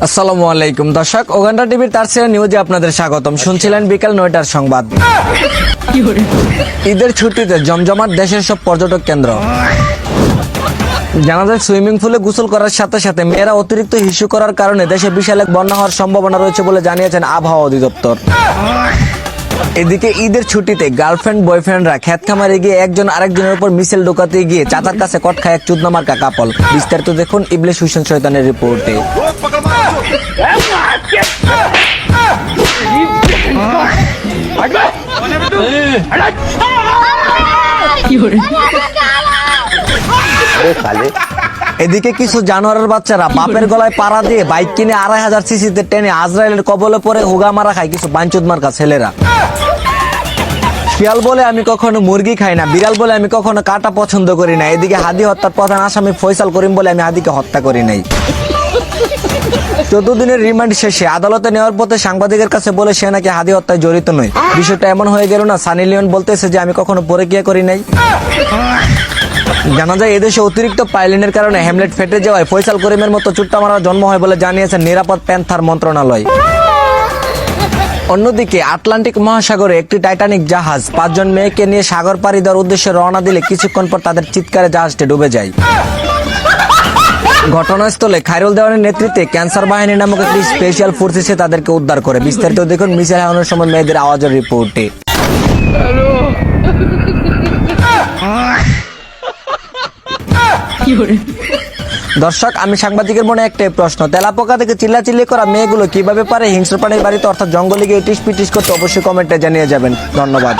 আসসালামু আলাইকুম দর্শক, ওগান্ডা টিভির তার সিরিয়াল নিউজে আপনাদের স্বাগতম। শুনছিলেন বিকাল 9টার সংবাদ। ঈদের ছুটিতে জমজমাট দেশের সব পর্যটক কেন্দ্র। জানা যায় সুইমিং পুলে গোসল করার সাথে সাথে মেয়েরা অতিরিক্ত হিসু করার কারণে দেশে বিশাল এক বন্যা হওয়ার সম্ভাবনা রয়েছে বলে জানিয়েছেন আবহাওয়া অধিদপ্তর। এদিকে ঈদের ছুটিতে গার্লফ্রেন্ড বয়ফ্রেন্ডরা খেত খামারে গিয়ে একজন আরেকজনের উপর মিছিল ঢোকাতে গিয়ে চাচার কাছে কট খায় এক চুদনামার্কা কাপল। বিস্তারিত দেখুন ইবলিশ হুসেন শয়তানের রিপোর্টে। এদিকে কিছু জানোয়ারের বাচ্চারা বাপের গলায় পাড়া দিয়ে বাইক কিনে 2500 সিসিতে টেনে আজরাইলের কবলে পরে হুগা মারা খায় কিছু বাঞ্চুদ মার্কা ছেলেরা। শিয়াল বলে আমি কখনো মুরগি খাই না, বিড়াল বলে আমি কখনো কাটা পছন্দ করি না। এদিকে হাদি হত্যার প্রধান আসামি ফয়সাল করিম বলে আমি হাদিকে হত্যা করি নাই। 14 দিনের রিমান্ড শেষে আদালতে নেওয়ার পথে সাংবাদিকের কাছে বলে সে নাকি হাদি হত্যায় জড়িত নয়। বিষয়টা এমন হয়ে গেল না, সানি লিওন বলতেছে যে আমি কখনো পরকীয়া করি নাই। জানা যায় এদেশে অতিরিক্ত পাইলিনের কারণে হ্যামলেট ফেটে যাওয়ায় ফয়সাল করিমের মতো চুট্টা মারার জন্ম হয় বলে জানিয়েছেন নিরাপদ প্যান্থার মন্ত্রণালয়। অন্যদিকে আটলান্টিক মহাসাগরে একটি টাইটানিক জাহাজ 5 জন মেয়েকে নিয়ে সাগর পাড়ি দেওয়ার উদ্দেশ্যে রওনা দিলে কিছুক্ষণ পর তাদের চিৎকারে জাহাজটি ডুবে যায়। ঘটনাস্থলে খায়রুল দেওয়ানের নেতৃত্বে ক্যান্সার বাহিনী নামক একটি স্পেশাল ফোর্স এসে তাদেরকে উদ্ধার করে। বিস্তারিত দেখুন মিছিল হারানোর সময় মেয়েদের আওয়াজের রিপোর্টে। দর্শক, আমি সাংবাদিকের মনে একটাই প্রশ্ন, তেলাপোকা থেকে চিল্লাচিল্লি করা মেয়েগুলো কিভাবে পারে হিংস্র প্রাণীর বাড়িতে অর্থাৎ জঙ্গলে গিয়ে ইটিস পিটিস করতে? অবশ্যই কমেন্টে জানিয়ে যাবেন। ধন্যবাদ।